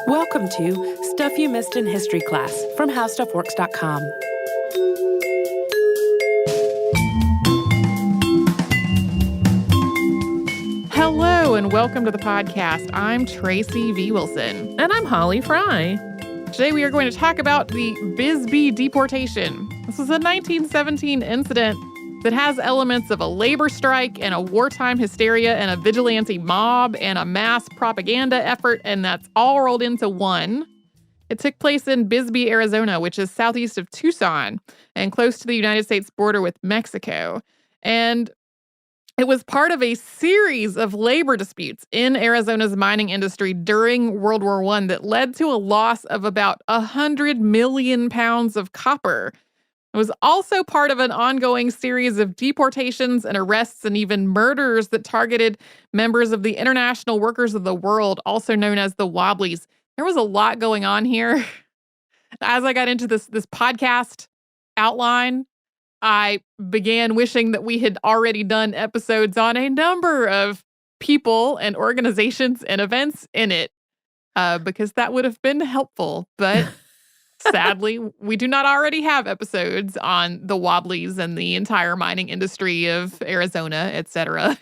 Welcome to Stuff You Missed in History Class from HowStuffWorks.com. Hello and welcome to the podcast. I'm Tracy V. Wilson. And I'm Holly Fry. Today we are going to talk about the Bisbee Deportation. This was a 1917 incident that has elements of a labor strike and a wartime hysteria and a vigilante mob and a mass propaganda effort, and that's all rolled into one. It took place in Bisbee, Arizona, which is southeast of Tucson and close to the United States border with Mexico. And it was part of a series of labor disputes in Arizona's mining industry during World War I that led to a loss of about 100 million pounds of copper. It was also part of an ongoing series of deportations and arrests and even murders that targeted members of the International Workers of the World, also known as the Wobblies. There was a lot going on here. As I got into this podcast outline, I began wishing that we had already done episodes on a number of people and organizations and events in it, because that would have been helpful. But sadly, we do not already have episodes on the Wobblies and the entire mining industry of Arizona, etc.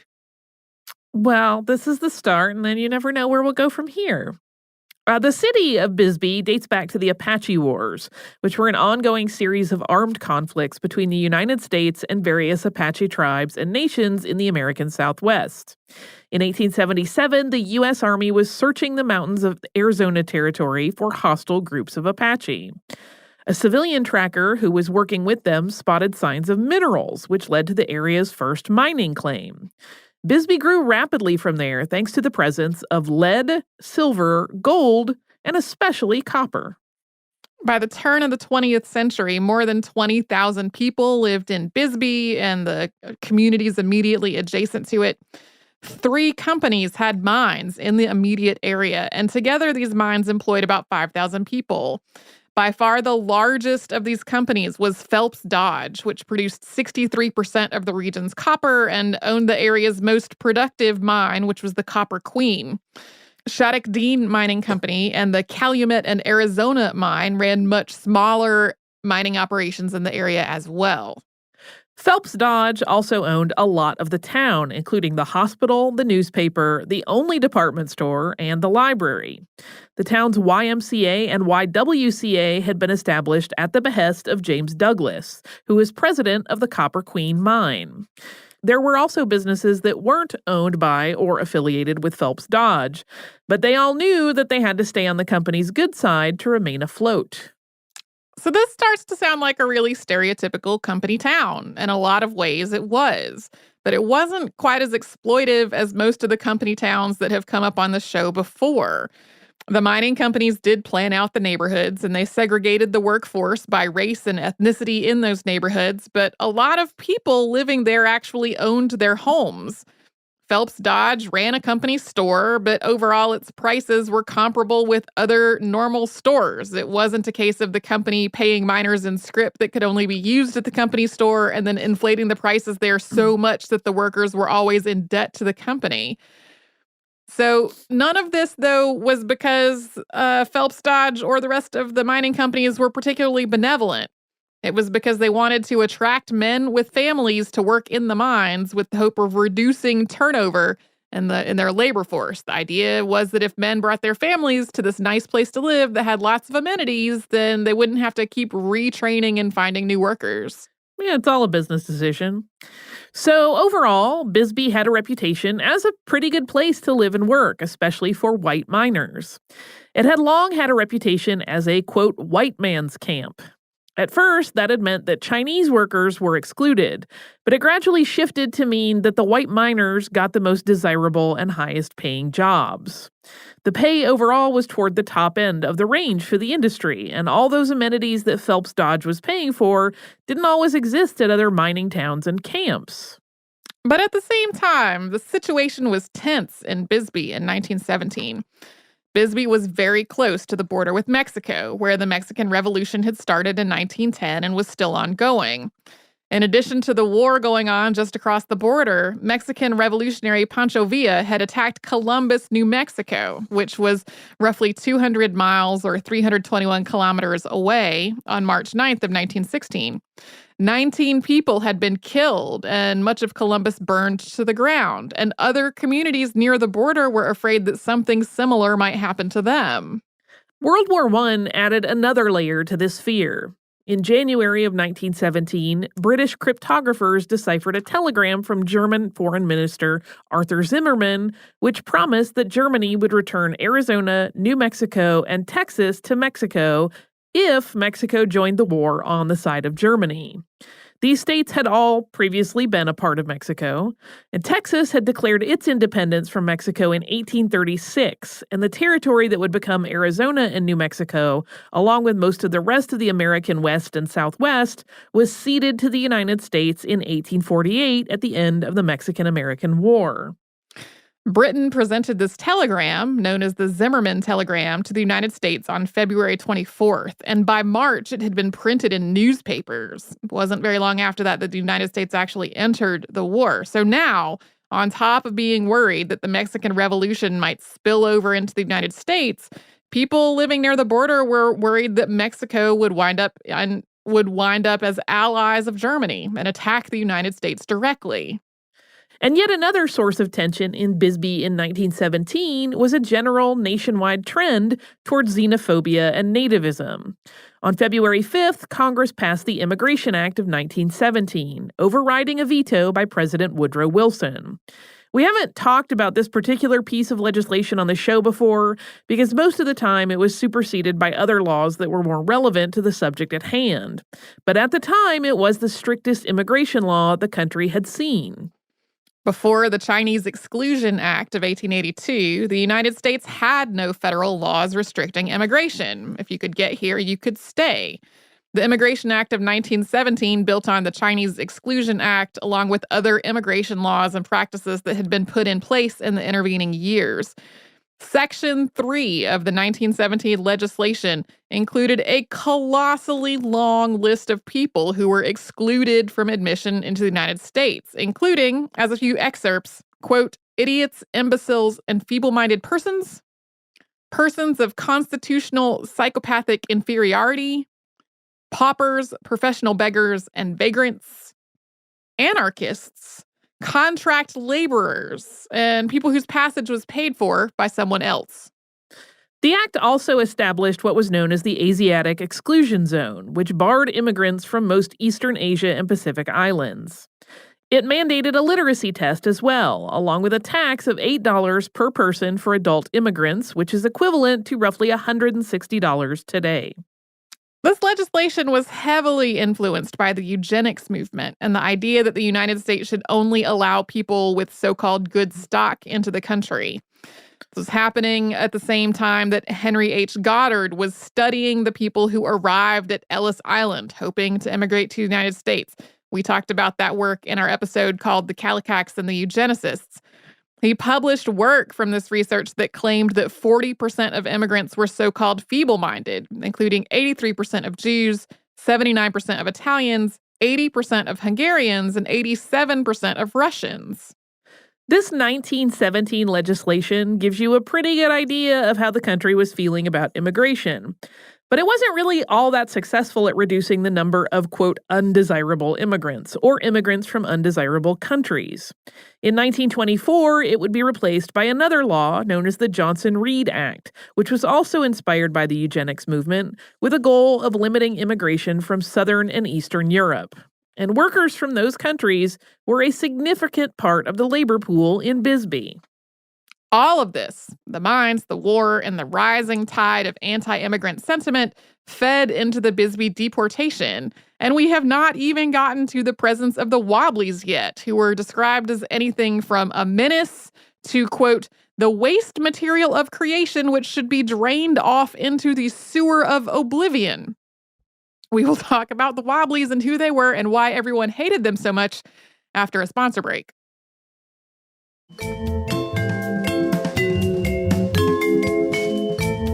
Well, this is the start, and then you never know where we'll go from here. The city of Bisbee dates back to the Apache Wars, which were an ongoing series of armed conflicts between the United States and various Apache tribes and nations in the American Southwest. In 1877, the U.S. Army was searching the mountains of Arizona Territory for hostile groups of Apache. A civilian tracker who was working with them spotted signs of minerals, which led to the area's first mining claim. Bisbee grew rapidly from there thanks to the presence of lead, silver, gold, and especially copper. By the turn of the 20th century, more than 20,000 people lived in Bisbee and the communities immediately adjacent to it. 3 companies had mines in the immediate area, and together these mines employed about 5,000 people. By far the largest of these companies was Phelps Dodge, which produced 63% of the region's copper and owned the area's most productive mine, which was the Copper Queen. Shattuck Dean Mining Company and the Calumet and Arizona mine ran much smaller mining operations in the area as well. Phelps Dodge also owned a lot of the town, including the hospital, the newspaper, the only department store, and the library. The town's YMCA and YWCA had been established at the behest of James Douglas, who was president of the Copper Queen mine. There were also businesses that weren't owned by or affiliated with Phelps Dodge, but they all knew that they had to stay on the company's good side to remain afloat. So this starts to sound like a really stereotypical company town. In a lot of ways, it was. But it wasn't quite as exploitive as most of the company towns that have come up on the show before. The mining companies did plan out the neighborhoods, and they segregated the workforce by race and ethnicity in those neighborhoods, but a lot of people living there actually owned their homes. Phelps Dodge ran a company store, but overall its prices were comparable with other normal stores. It wasn't a case of the company paying miners in scrip that could only be used at the company store and then inflating the prices there so much that the workers were always in debt to the company. So none of this, though, was because Phelps Dodge or the rest of the mining companies were particularly benevolent. It was because they wanted to attract men with families to work in the mines with the hope of reducing turnover in their labor force. The idea was that if men brought their families to this nice place to live that had lots of amenities, then they wouldn't have to keep retraining and finding new workers. Yeah, it's all a business decision. So overall, Bisbee had a reputation as a pretty good place to live and work, especially for white miners. It had long had a reputation as a, quote, white man's camp. At first, that had meant that Chinese workers were excluded, but it gradually shifted to mean that the white miners got the most desirable and highest paying jobs. The pay overall was toward the top end of the range for the industry, and all those amenities that Phelps Dodge was paying for didn't always exist at other mining towns and camps. But at the same time, the situation was tense in Bisbee in 1917. Bisbee was very close to the border with Mexico, where the Mexican Revolution had started in 1910 and was still ongoing. In addition to the war going on just across the border, Mexican revolutionary Pancho Villa had attacked Columbus, New Mexico, which was roughly 200 miles or 321 kilometers away on March 9th of 1916. 19 people had been killed, and much of Columbus burned to the ground, and other communities near the border were afraid that something similar might happen to them. World War I added another layer to this fear. In January of 1917, British cryptographers deciphered a telegram from German Foreign Minister Arthur Zimmermann, which promised that Germany would return Arizona, New Mexico, and Texas to Mexico if Mexico joined the war on the side of Germany. These states had all previously been a part of Mexico, and Texas had declared its independence from Mexico in 1836, and the territory that would become Arizona and New Mexico, along with most of the rest of the American West and Southwest, was ceded to the United States in 1848 at the end of the Mexican-American War. Britain presented this telegram, known as the Zimmermann telegram, to the United States on February 24th, and by March it had been printed in newspapers. It wasn't very long after that the United States actually entered the war. So now, on top of being worried that the Mexican Revolution might spill over into the United States, people living near the border were worried that Mexico would wind up as allies of Germany and attack the United States directly. And yet another source of tension in Bisbee in 1917 was a general nationwide trend towards xenophobia and nativism. On February 5th, Congress passed the Immigration Act of 1917, overriding a veto by President Woodrow Wilson. We haven't talked about this particular piece of legislation on the show before because most of the time it was superseded by other laws that were more relevant to the subject at hand. But at the time, it was the strictest immigration law the country had seen. Before the Chinese Exclusion Act of 1882, the United States had no federal laws restricting immigration. If you could get here, you could stay. The Immigration Act of 1917 built on the Chinese Exclusion Act, along with other immigration laws and practices that had been put in place in the intervening years. Section 3 of the 1917 legislation included a colossally long list of people who were excluded from admission into the United States, including, as a few excerpts, quote, idiots, imbeciles, and feeble-minded persons, persons of constitutional psychopathic inferiority, paupers, professional beggars, and vagrants, anarchists, contract laborers, and people whose passage was paid for by someone else. The act also established what was known as the Asiatic Exclusion Zone, which barred immigrants from most Eastern Asia and Pacific islands. It mandated a literacy test as well, along with a tax of $8 per person for adult immigrants, which is equivalent to roughly $160 today. This legislation was heavily influenced by the eugenics movement and the idea that the United States should only allow people with so-called good stock into the country. This was happening at the same time that Henry H. Goddard was studying the people who arrived at Ellis Island, hoping to immigrate to the United States. We talked about that work in our episode called The Kallikaks and the Eugenicists. He published work from this research that claimed that 40% of immigrants were so-called feeble-minded, including 83% of Jews, 79% of Italians, 80% of Hungarians, and 87% of Russians. This 1917 legislation gives you a pretty good idea of how the country was feeling about immigration. But it wasn't really all that successful at reducing the number of, quote, undesirable immigrants, or immigrants from undesirable countries. In 1924, it would be replaced by another law known as the Johnson-Reed Act, which was also inspired by the eugenics movement, with a goal of limiting immigration from Southern and Eastern Europe. And workers from those countries were a significant part of the labor pool in Bisbee. All of this, the mines, the war, and the rising tide of anti-immigrant sentiment fed into the Bisbee Deportation, and we have not even gotten to the presence of the Wobblies yet, who were described as anything from a menace to, quote, the waste material of creation which should be drained off into the sewer of oblivion. We will talk about the Wobblies and who they were and why everyone hated them so much after a sponsor break.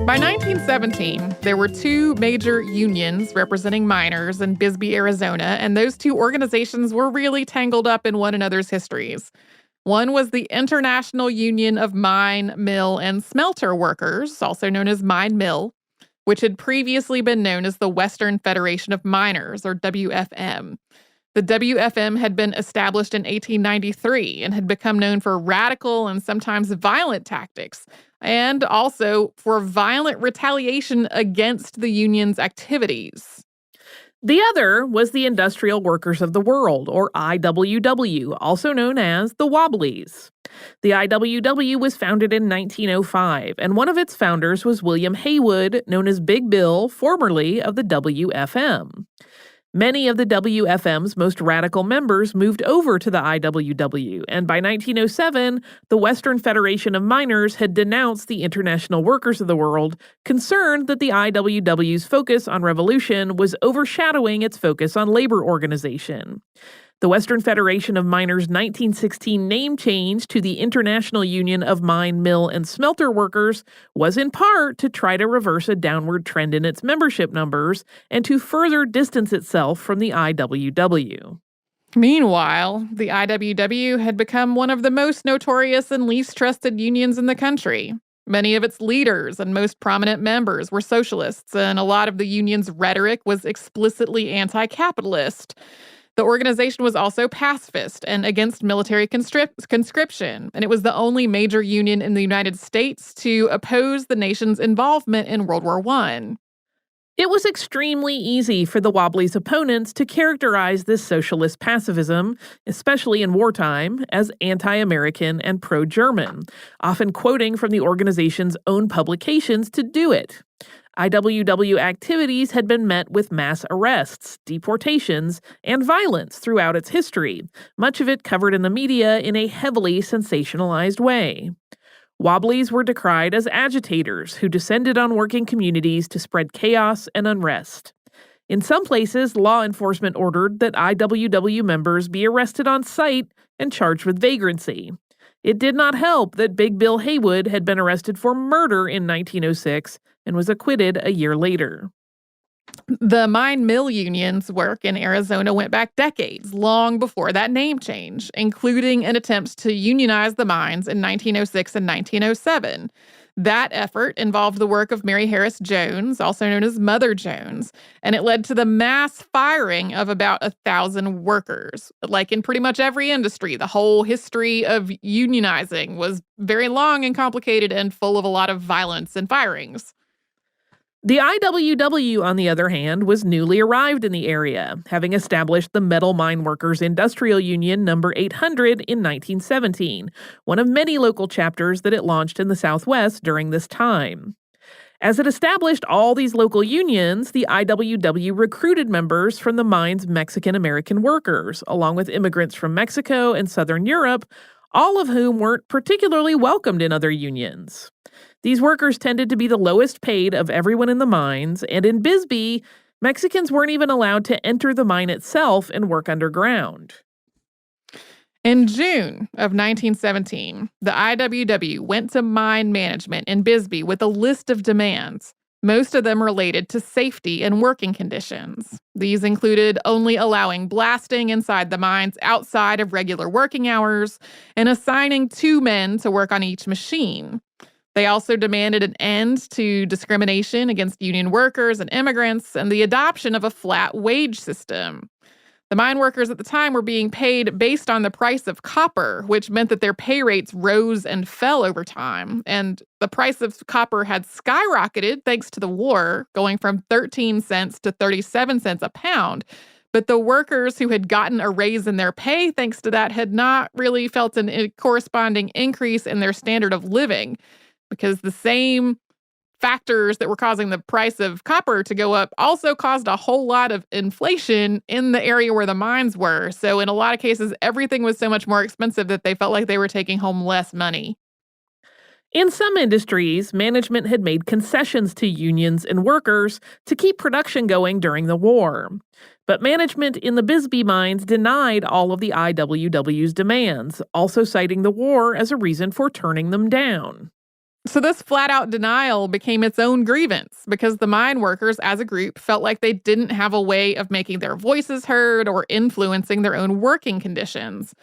By 1917, there were two major unions representing miners in Bisbee, Arizona, and those two organizations were really tangled up in one another's histories. One was the International Union of Mine, Mill, and Smelter Workers, also known as Mine Mill, which had previously been known as the Western Federation of Miners, or WFM. The WFM had been established in 1893 and had become known for radical and sometimes violent tactics, and also for violent retaliation against the union's activities. The other was the Industrial Workers of the World, or IWW, also known as the Wobblies. The IWW was founded in 1905, and one of its founders was William Haywood, known as Big Bill, formerly of the WFM. Many of the WFM's most radical members moved over to the IWW, and by 1907, the Western Federation of Miners had denounced the International Workers of the World, concerned that the IWW's focus on revolution was overshadowing its focus on labor organization. The Western Federation of Miners' 1916 name change to the International Union of Mine, Mill, and Smelter Workers was in part to try to reverse a downward trend in its membership numbers and to further distance itself from the IWW. Meanwhile, the IWW had become one of the most notorious and least trusted unions in the country. Many of its leaders and most prominent members were socialists, and a lot of the union's rhetoric was explicitly anti-capitalist. The organization was also pacifist and against military conscription, and it was the only major union in the United States to oppose the nation's involvement in World War I. It was extremely easy for the Wobblies' opponents to characterize this socialist pacifism, especially in wartime, as anti-American and pro-German, often quoting from the organization's own publications to do it. IWW activities had been met with mass arrests, deportations, and violence throughout its history, much of it covered in the media in a heavily sensationalized way. Wobblies were decried as agitators who descended on working communities to spread chaos and unrest. In some places, law enforcement ordered that IWW members be arrested on sight and charged with vagrancy. It did not help that Big Bill Haywood had been arrested for murder in 1906 and was acquitted a year later. The mine mill union's work in Arizona went back decades, long before that name change, including an attempt to unionize the mines in 1906 and 1907. That effort involved the work of Mary Harris Jones, also known as Mother Jones, and it led to the mass firing of about 1,000 workers. Like in pretty much every industry, the whole history of unionizing was very long and complicated and full of a lot of violence and firings. The IWW, on the other hand, was newly arrived in the area, having established the Metal Mine Workers Industrial Union number 800 in 1917, one of many local chapters that it launched in the Southwest during this time. As it established all these local unions, the IWW recruited members from the mine's Mexican-American workers, along with immigrants from Mexico and Southern Europe, all of whom weren't particularly welcomed in other unions. These workers tended to be the lowest paid of everyone in the mines, and in Bisbee, Mexicans weren't even allowed to enter the mine itself and work underground. In June of 1917, the IWW went to mine management in Bisbee with a list of demands, most of them related to safety and working conditions. These included only allowing blasting inside the mines outside of regular working hours and assigning 2 men to work on each machine. They also demanded an end to discrimination against union workers and immigrants and the adoption of a flat wage system. The mine workers at the time were being paid based on the price of copper, which meant that their pay rates rose and fell over time. And the price of copper had skyrocketed thanks to the war, going from 13 cents to 37 cents a pound. But the workers who had gotten a raise in their pay thanks to that had not really felt a corresponding increase in their standard of living, because the same factors that were causing the price of copper to go up also caused a whole lot of inflation in the area where the mines were. So in a lot of cases, everything was so much more expensive that they felt like they were taking home less money. In some industries, management had made concessions to unions and workers to keep production going during the war. But management in the Bisbee mines denied all of the IWW's demands, also citing the war as a reason for turning them down. So this flat-out denial became its own grievance because the mine workers as a group felt like they didn't have a way of making their voices heard or influencing their own working conditions.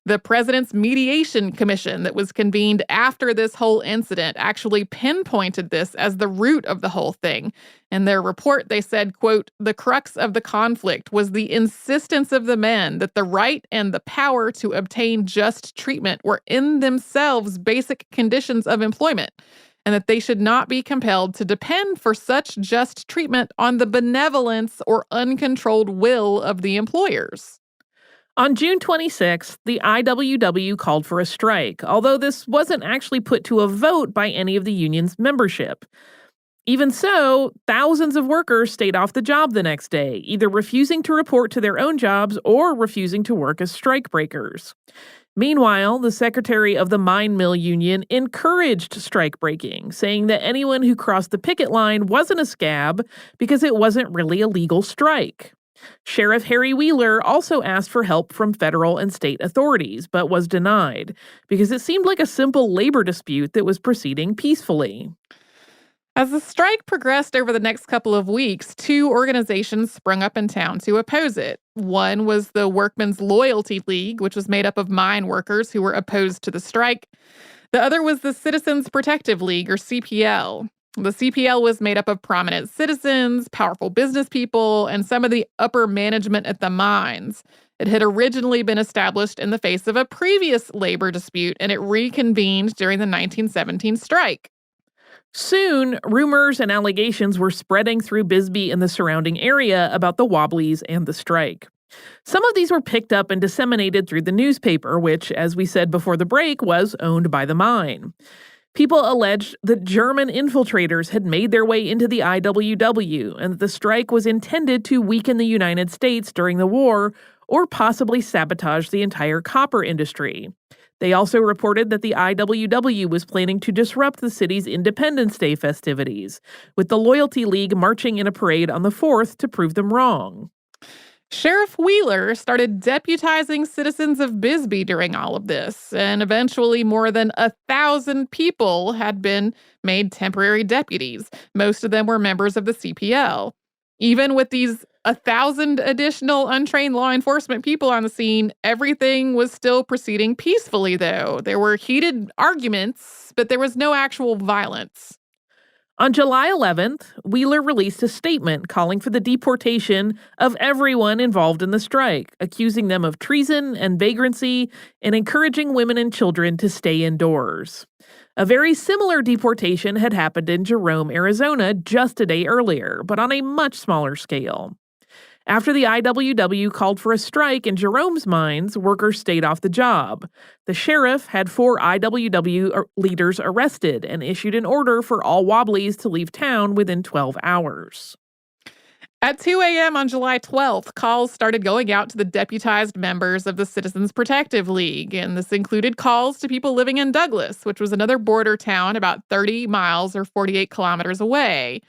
The president's mediation commission that was convened after this whole incident actually pinpointed this as the root of the whole thing. In their report, they said, quote, "The crux of the conflict was the insistence of the men that the right and the power to obtain just treatment were in themselves basic conditions of employment, and that they should not be compelled to depend for such just treatment on the benevolence or uncontrolled will of the employers." On June 26th, the IWW called for a strike, although this wasn't actually put to a vote by any of the union's membership. Even so, thousands of workers stayed off the job the next day, either refusing to report to their own jobs or refusing to work as strikebreakers. Meanwhile, the secretary of the mine mill union encouraged strikebreaking, saying that anyone who crossed the picket line wasn't a scab because it wasn't really a legal strike. Sheriff Harry Wheeler also asked for help from federal and state authorities, but was denied because it seemed like a simple labor dispute that was proceeding peacefully. As the strike progressed over the next couple of weeks, two organizations sprung up in town to oppose it. One was the Workmen's Loyalty League, which was made up of mine workers who were opposed to the strike. The other was the Citizens Protective League, or CPL. The CPL was made up of prominent citizens, powerful business people, and some of the upper management at the mines. It had originally been established in the face of a previous labor dispute, and it reconvened during the 1917 strike. Soon, rumors and allegations were spreading through Bisbee and the surrounding area about the Wobblies and the strike. Some of these were picked up and disseminated through the newspaper, which, as we said before the break, was owned by the mine. People alleged that German infiltrators had made their way into the IWW and that the strike was intended to weaken the United States during the war or possibly sabotage the entire copper industry. They also reported that the IWW was planning to disrupt the city's Independence Day festivities, with the Loyalty League marching in a parade on the 4th to prove them wrong. Sheriff Wheeler started deputizing citizens of Bisbee during all of this, and eventually more than 1,000 people had been made temporary deputies. Most of them were members of the CPL. Even with these 1,000 additional untrained law enforcement people on the scene, everything was still proceeding peacefully, though. There were heated arguments, but there was no actual violence. On July 11th, Wheeler released a statement calling for the deportation of everyone involved in the strike, accusing them of treason and vagrancy and encouraging women and children to stay indoors. A very similar deportation had happened in Jerome, Arizona just a day earlier, but on a much smaller scale. After the IWW called for a strike in Jerome's mines, workers stayed off the job. The sheriff had 4 IWW leaders arrested and issued an order for all Wobblies to leave town within 12 hours. At 2 a.m. on July 12th, calls started going out to the deputized members of the Citizens Protective League, and this included calls to people living in Douglas, which was another border town about 30 miles or 48 kilometers away.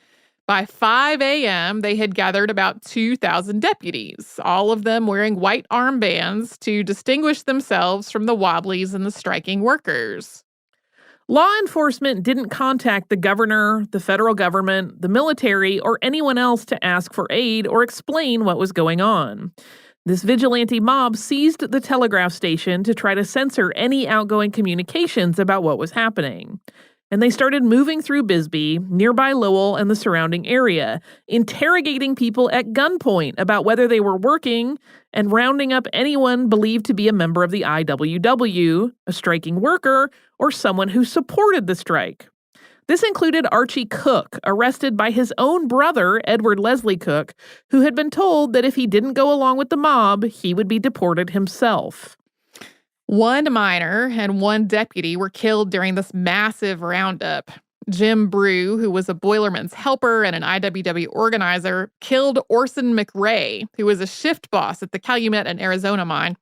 By 5 a.m., they had gathered about 2,000 deputies, all of them wearing white armbands to distinguish themselves from the Wobblies and the striking workers. Law enforcement didn't contact the governor, the federal government, the military, or anyone else to ask for aid or explain what was going on. This vigilante mob seized the telegraph station to try to censor any outgoing communications about what was happening. And they started moving through Bisbee, nearby Lowell and the surrounding area, interrogating people at gunpoint about whether they were working and rounding up anyone believed to be a member of the IWW, a striking worker, or someone who supported the strike. This included Archie Cook, arrested by his own brother, Edward Leslie Cook, who had been told that if he didn't go along with the mob, he would be deported himself. 1 miner and 1 deputy were killed during this massive roundup. Jim Brew, who was a boilerman's helper and an IWW organizer, killed Orson McRae, who was a shift boss at the Calumet and Arizona mine,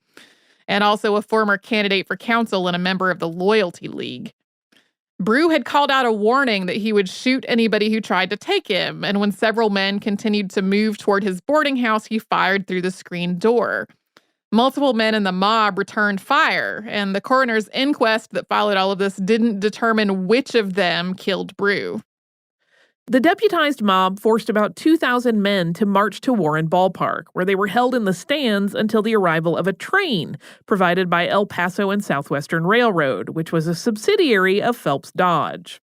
and also a former candidate for council and a member of the Loyalty League. Brew had called out a warning that he would shoot anybody who tried to take him, and when several men continued to move toward his boarding house, he fired through the screen door. Multiple men in the mob returned fire, and the coroner's inquest that followed all of this didn't determine which of them killed Brew. The deputized mob forced about 2,000 men to march to Warren Ballpark, where they were held in the stands until the arrival of a train provided by El Paso and Southwestern Railroad, which was a subsidiary of Phelps Dodge.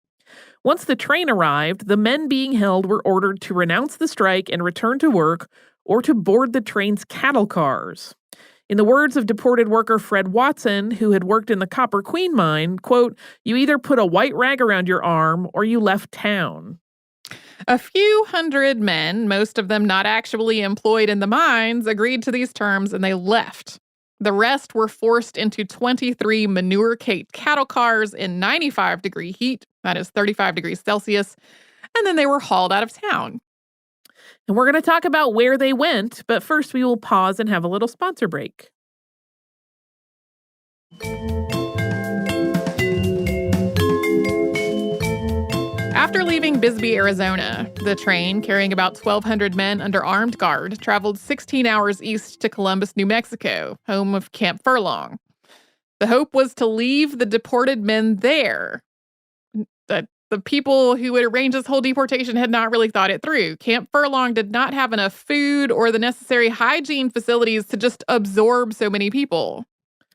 Once the train arrived, the men being held were ordered to renounce the strike and return to work, or to board the train's cattle cars. In the words of deported worker Fred Watson, who had worked in the Copper Queen mine, quote, "You either put a white rag around your arm or you left town." A few hundred men, most of them not actually employed in the mines, agreed to these terms and they left. The rest were forced into 23 manure-caked cattle cars in 95-degree heat, that is 35 degrees Celsius, and then they were hauled out of town. And we're going to talk about where they went, but first we will pause and have a little sponsor break. After leaving Bisbee, Arizona, the train, carrying about 1,200 men under armed guard, traveled 16 hours east to Columbus, New Mexico, home of Camp Furlong. The hope was to leave the deported men there. The people who would arrange this whole deportation had not really thought it through. Camp Furlong did not have enough food or the necessary hygiene facilities to just absorb so many people.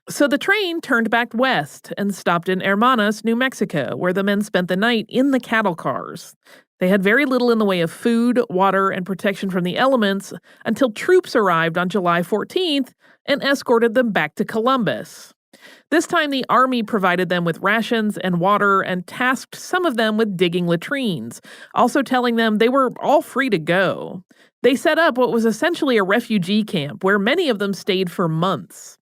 So the train turned back west and stopped in Hermanas, New Mexico, where the men spent the night in the cattle cars. They had very little in the way of food, water, and protection from the elements until troops arrived on July 14th and escorted them back to Columbus. This time, the Army provided them with rations and water and tasked some of them with digging latrines, also telling them they were all free to go. They set up what was essentially a refugee camp where many of them stayed for months.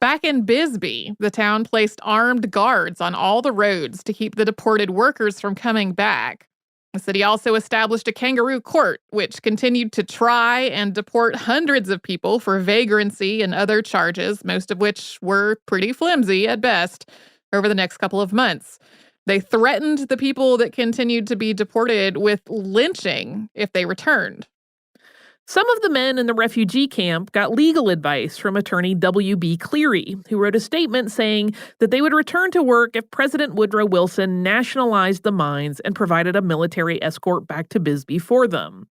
Back in Bisbee, the town placed armed guards on all the roads to keep the deported workers from coming back. The city also established a kangaroo court, which continued to try and deport hundreds of people for vagrancy and other charges, most of which were pretty flimsy at best, over the next couple of months. They threatened the people that continued to be deported with lynching if they returned. Some of the men in the refugee camp got legal advice from attorney W.B. Cleary, who wrote a statement saying that they would return to work if President Woodrow Wilson nationalized the mines and provided a military escort back to Bisbee for them.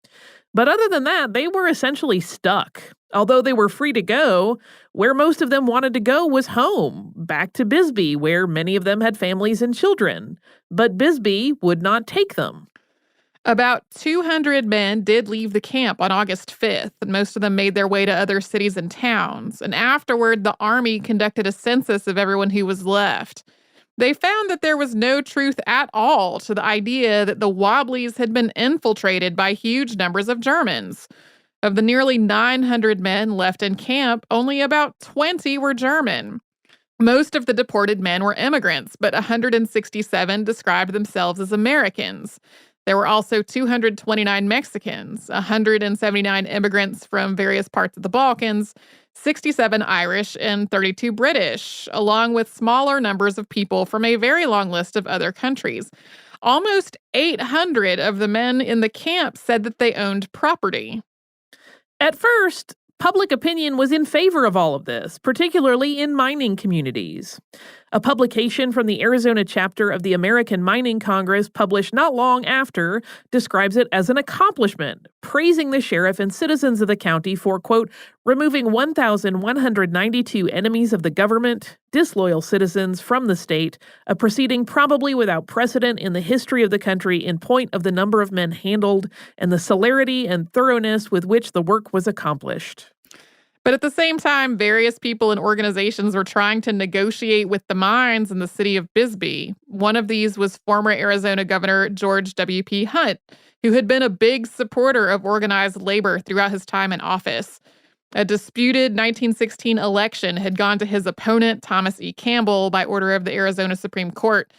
But other than that, they were essentially stuck. Although they were free to go, where most of them wanted to go was home, back to Bisbee, where many of them had families and children. But Bisbee would not take them. About 200 men did leave the camp on August 5th, and most of them made their way to other cities and towns. And afterward, the Army conducted a census of everyone who was left. They found that there was no truth at all to the idea that the Wobblies had been infiltrated by huge numbers of Germans. Of the nearly 900 men left in camp, only about 20 were German. Most of the deported men were immigrants, but 167 described themselves as Americans. There were also 229 Mexicans, 179 immigrants from various parts of the Balkans, 67 Irish, and 32 British, along with smaller numbers of people from a very long list of other countries. Almost 800 of the men in the camp said that they owned property. At first, public opinion was in favor of all of this, particularly in mining communities. A publication from the Arizona chapter of the American Mining Congress, published not long after, describes it as an accomplishment, praising the sheriff and citizens of the county for, quote, removing 1,192 enemies of the government, disloyal citizens from the state, a proceeding probably without precedent in the history of the country in point of the number of men handled and the celerity and thoroughness with which the work was accomplished. But at the same time, various people and organizations were trying to negotiate with the mines in the city of Bisbee. One of these was former Arizona Governor George W.P. Hunt, who had been a big supporter of organized labor throughout his time in office. A disputed 1916 election had gone to his opponent, Thomas E. Campbell, by order of the Arizona Supreme Court.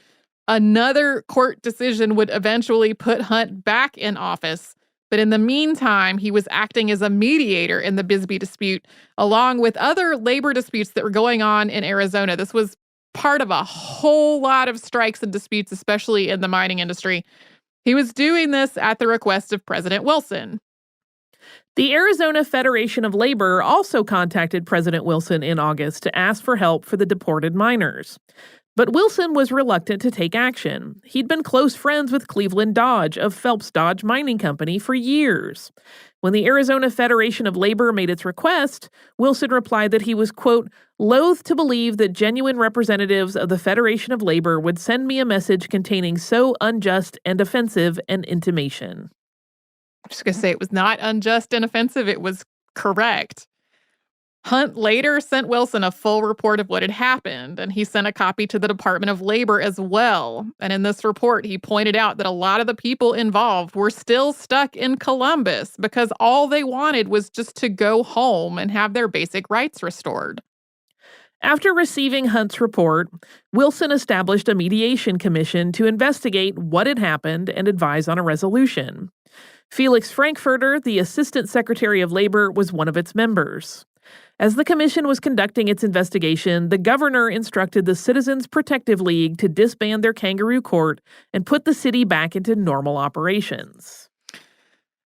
Another court decision would eventually put Hunt back in office. But in the meantime, he was acting as a mediator in the Bisbee dispute, along with other labor disputes that were going on in Arizona. This was part of a whole lot of strikes and disputes, especially in the mining industry. He was doing this at the request of President Wilson. The Arizona Federation of Labor also contacted President Wilson in August to ask for help for the deported miners. But Wilson was reluctant to take action. He'd been close friends with Cleveland Dodge of Phelps Dodge Mining Company for years. When the Arizona Federation of Labor made its request, Wilson replied that he was, quote, loath to believe that genuine representatives of the Federation of Labor would send me a message containing so unjust and offensive an intimation. I'm just going to say it was not unjust and offensive. It was correct. Hunt later sent Wilson a full report of what had happened, and he sent a copy to the Department of Labor as well. And in this report, he pointed out that a lot of the people involved were still stuck in Columbus because all they wanted was just to go home and have their basic rights restored. After receiving Hunt's report, Wilson established a mediation commission to investigate what had happened and advise on a resolution. Felix Frankfurter, the Assistant Secretary of Labor, was one of its members. As the commission was conducting its investigation, the governor instructed the Citizens Protective League to disband their kangaroo court and put the city back into normal operations.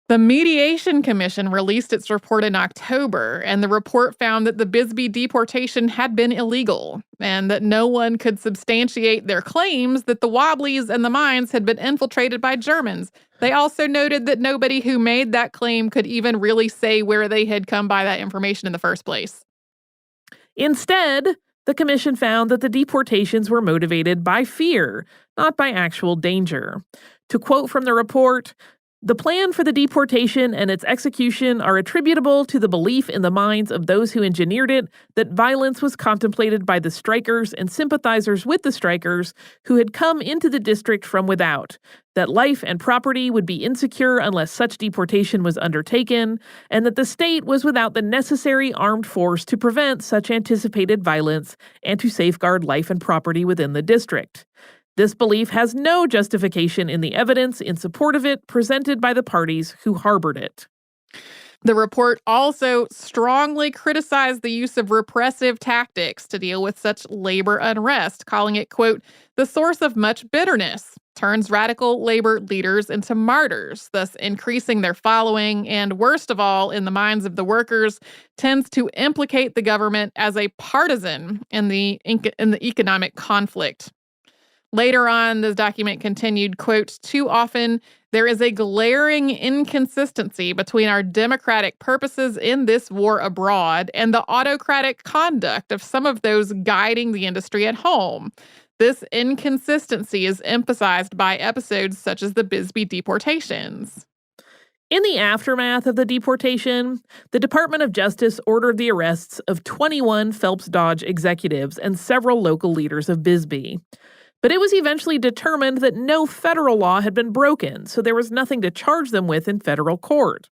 The Mediation Commission released its report in October, and the report found that the Bisbee deportation had been illegal and that no one could substantiate their claims that the Wobblies and the mines had been infiltrated by Germans. They also noted that nobody who made that claim could even really say where they had come by that information in the first place. Instead, the commission found that the deportations were motivated by fear, not by actual danger. To quote from the report, the plan for the deportation and its execution are attributable to the belief in the minds of those who engineered it that violence was contemplated by the strikers and sympathizers with the strikers who had come into the district from without, that life and property would be insecure unless such deportation was undertaken, and that the state was without the necessary armed force to prevent such anticipated violence and to safeguard life and property within the district. This belief has no justification in the evidence in support of it presented by the parties who harbored it. The report also strongly criticized the use of repressive tactics to deal with such labor unrest, calling it, quote, the source of much bitterness, turns radical labor leaders into martyrs, thus increasing their following, and worst of all, in the minds of the workers, tends to implicate the government as a partisan in the economic conflict. Later on, the document continued, quote, too often there is a glaring inconsistency between our democratic purposes in this war abroad and the autocratic conduct of some of those guiding the industry at home. This inconsistency is emphasized by episodes such as the Bisbee deportations. In the aftermath of the deportation, the Department of Justice ordered the arrests of 21 Phelps Dodge executives and several local leaders of Bisbee. But it was eventually determined that no federal law had been broken, so there was nothing to charge them with in federal court.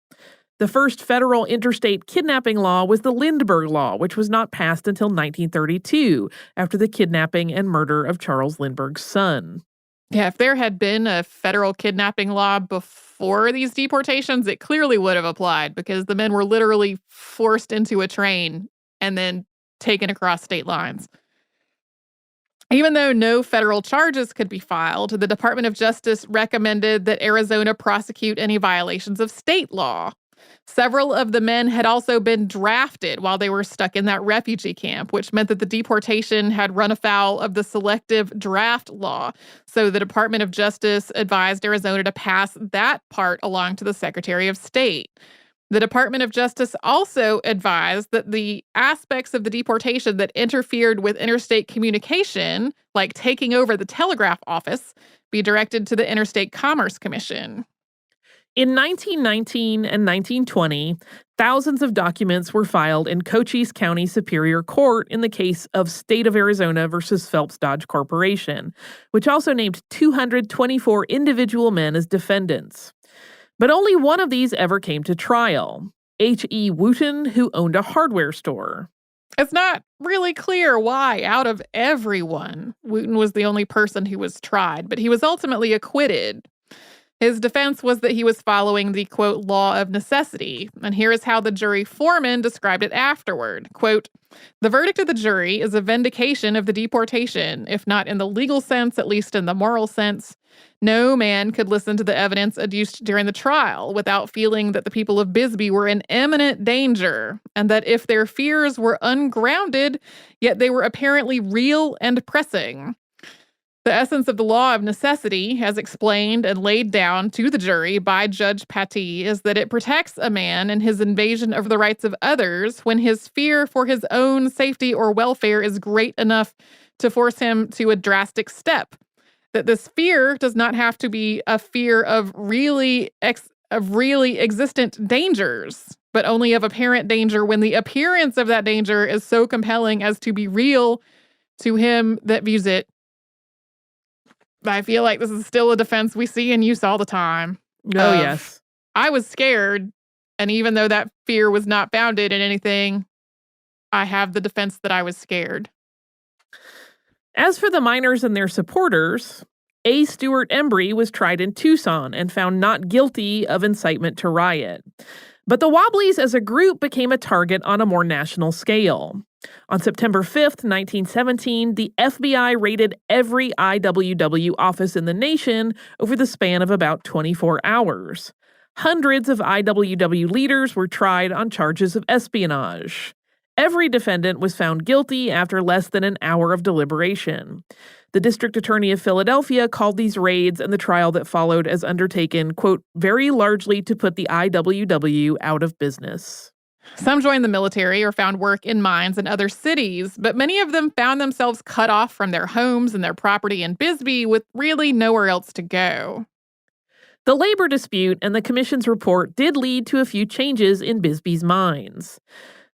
The first federal interstate kidnapping law was the Lindbergh Law, which was not passed until 1932, after the kidnapping and murder of Charles Lindbergh's son. Yeah, if there had been a federal kidnapping law before these deportations, it clearly would have applied because the men were literally forced into a train and then taken across state lines. Even though no federal charges could be filed, the Department of Justice recommended that Arizona prosecute any violations of state law. Several of the men had also been drafted while they were stuck in that refugee camp, which meant that the deportation had run afoul of the selective draft law. So the Department of Justice advised Arizona to pass that part along to the Secretary of State. The Department of Justice also advised that the aspects of the deportation that interfered with interstate communication, like taking over the telegraph office, be directed to the Interstate Commerce Commission. In 1919 and 1920, thousands of documents were filed in Cochise County Superior Court in the case of State of Arizona versus Phelps Dodge Corporation, which also named 224 individual men as defendants. But only one of these ever came to trial, H.E. Wooten, who owned a hardware store. It's not really clear why, out of everyone, Wooten was the only person who was tried, but he was ultimately acquitted. His defense was that he was following the, quote, law of necessity. And here is how the jury foreman described it afterward. Quote, "The verdict of the jury is a vindication of the deportation, if not in the legal sense, at least in the moral sense. No man could listen to the evidence adduced during the trial without feeling that the people of Bisbee were in imminent danger, and that if their fears were ungrounded, yet they were apparently real and pressing. The essence of the law of necessity, as explained and laid down to the jury by Judge Patee, is that it protects a man in his invasion of the rights of others when his fear for his own safety or welfare is great enough to force him to a drastic step. That this fear does not have to be a fear of really existent dangers, but only of apparent danger when the appearance of that danger is so compelling as to be real to him that views it." I feel like this is still a defense we see in use all the time. Oh, yes. I was scared, and even though that fear was not founded in anything, I have the defense that I was scared. As for the miners and their supporters, A. Stewart Embry was tried in Tucson and found not guilty of incitement to riot. But the Wobblies as a group became a target on a more national scale. On September 5th, 1917, the FBI raided every IWW office in the nation over the span of about 24 hours. Hundreds of IWW leaders were tried on charges of espionage. Every defendant was found guilty after less than an hour of deliberation. The District Attorney of Philadelphia called these raids and the trial that followed as undertaken, quote, "very largely to put the IWW out of business." Some joined the military or found work in mines in other cities, but many of them found themselves cut off from their homes and their property in Bisbee with really nowhere else to go. The labor dispute and the commission's report did lead to a few changes in Bisbee's mines.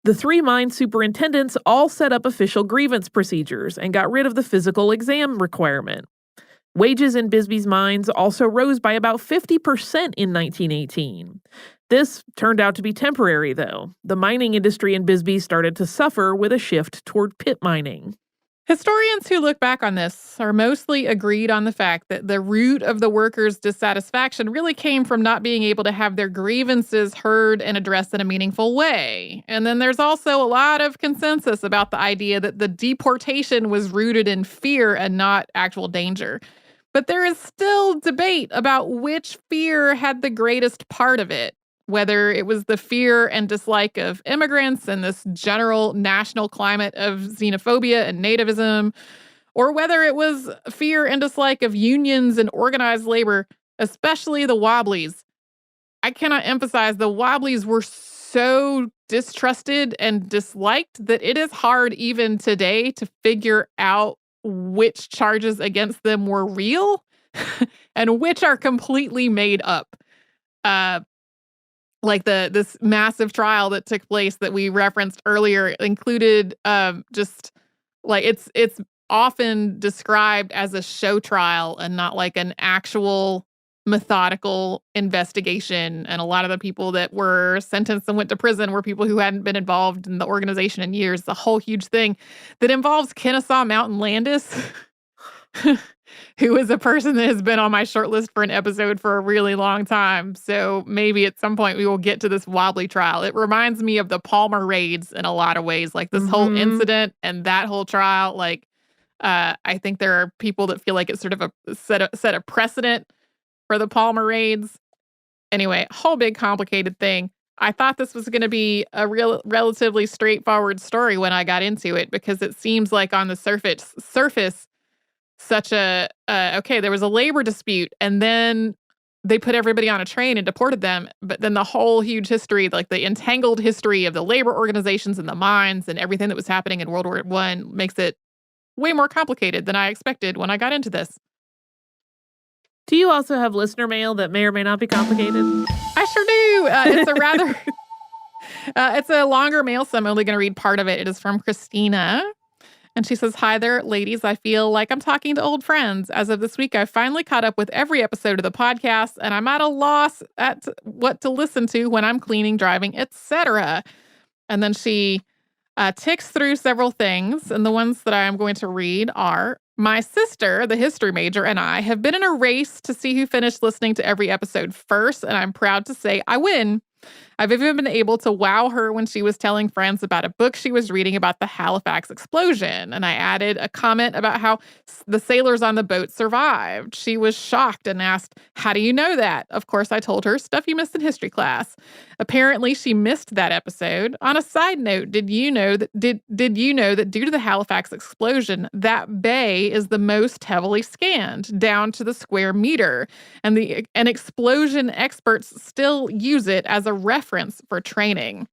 The 3 mine superintendents all set up official grievance procedures and got rid of the physical exam requirement. Wages in Bisbee's mines also rose by about 50% in 1918. This turned out to be temporary, though. The mining industry in Bisbee started to suffer with a shift toward pit mining. Historians who look back on this are mostly agreed on the fact that the root of the workers' dissatisfaction really came from not being able to have their grievances heard and addressed in a meaningful way. And then there's also a lot of consensus about the idea that the deportation was rooted in fear and not actual danger. But there is still debate about which fear had the greatest part of it. Whether it was the fear and dislike of immigrants and this general national climate of xenophobia and nativism, or whether it was fear and dislike of unions and organized labor, especially the Wobblies. I cannot emphasize the Wobblies were so distrusted and disliked that it is hard even today to figure out which charges against them were real and which are completely made up. Like this massive trial that took place that we referenced earlier included just like it's often described as a show trial and not like an actual methodical investigation. And a lot of the people that were sentenced and went to prison were people who hadn't been involved in the organization in years. The whole huge thing that involves Kennesaw Mountain Landis, who is a person that has been on my short list for an episode for a really long time. So maybe at some point we will get to this Wobbly trial. It reminds me of the Palmer raids in a lot of ways, like this whole incident and that whole trial. Like, I think there are people that feel like it's sort of a set a precedent for the Palmer raids. Anyway, whole big complicated thing. I thought this was going to be a relatively straightforward story when I got into it because it seems like on the surface such a, okay, there was a labor dispute and then they put everybody on a train and deported them. But then the whole huge history, like the entangled history of the labor organizations and the mines and everything that was happening in World War I makes it way more complicated than I expected when I got into this. Do you also have listener mail that may or may not be complicated? I sure do. It's a rather, it's a longer mail, so I'm only going to read part of it. It is from Christina. And she says, "Hi there, ladies. I feel like I'm talking to old friends. As of this week, I've finally caught up with every episode of the podcast, and I'm at a loss at what to listen to when I'm cleaning, driving, etc." And then she ticks through several things, and the ones that I'm going to read are, My sister, the history major, and I have been in a race to see who finished listening to every episode first, and I'm proud to say I win. I've even been able to wow her when she was telling friends about a book she was reading about the Halifax explosion, and I added a comment about how the sailors on the boat survived. She was shocked and asked, "How do you know that?" Of course, I told her, "Stuff you missed in history class." Apparently, she missed that episode. On a side note, did you know that due to the Halifax explosion, that bay is the most heavily scanned, down to the square meter, and explosion experts still use it as a reference for training.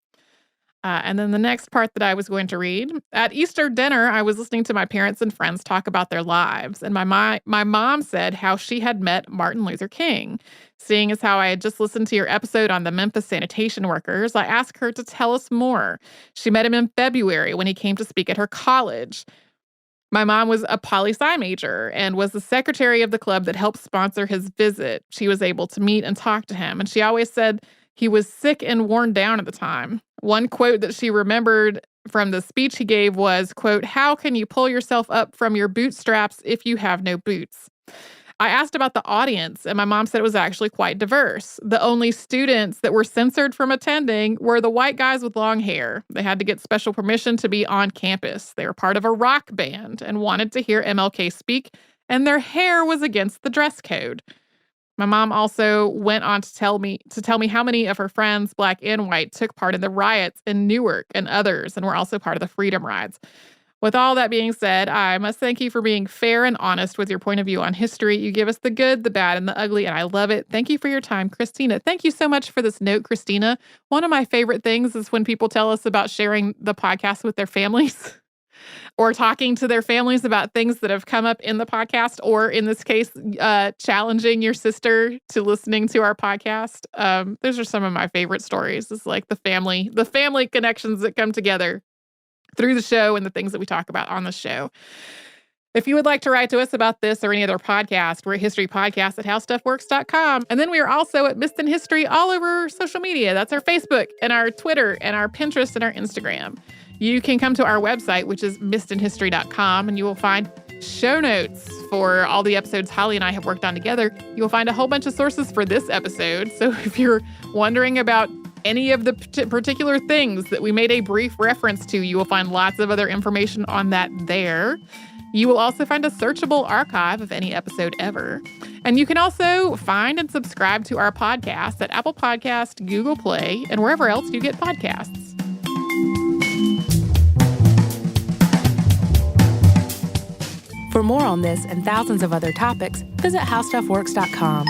And then the next part that I was going to read. At Easter dinner, I was listening to my parents and friends talk about their lives, and my mom said how she had met Martin Luther King. Seeing as how I had just listened to your episode on the Memphis sanitation workers, I asked her to tell us more. She met him in February when he came to speak at her college. My mom was a poli-sci major and was the secretary of the club that helped sponsor his visit. She was able to meet and talk to him, and she always said he was sick and worn down at the time. One quote that she remembered from the speech he gave was, quote, "How can you pull yourself up from your bootstraps if you have no boots?" I asked about the audience, and my mom said it was actually quite diverse. The only students that were censored from attending were the white guys with long hair. They had to get special permission to be on campus. They were part of a rock band and wanted to hear MLK speak, and their hair was against the dress code. My mom also went on to tell me how many of her friends, black and white, took part in the riots in Newark and others, and were also part of the freedom rides. With all that being said, I must thank you for being fair and honest with your point of view on history. You give us the good, the bad, and the ugly, and I love it. Thank you for your time, Christina. Thank you so much for this note, Christina. One of my favorite things is when people tell us about sharing the podcast with their families or talking to their families about things that have come up in the podcast, or in this case, challenging your sister to listening to our podcast. Those are some of my favorite stories. It's like the family connections that come together through the show and the things that we talk about on the show. If you would like to write to us about this or any other podcast, we're at historypodcast@howstuffworks.com. And then we are also at Missed in History all over social media. That's our Facebook and our Twitter and our Pinterest and our Instagram. You can come to our website, which is missedinhistory.com, and you will find show notes for all the episodes Holly and I have worked on together. You will find a whole bunch of sources for this episode. So if you're wondering about any of the particular things that we made a brief reference to, you will find lots of other information on that there. You will also find a searchable archive of any episode ever. And you can also find and subscribe to our podcast at Apple Podcast, Google Play, and wherever else you get podcasts. For more on this and thousands of other topics, visit howstuffworks.com.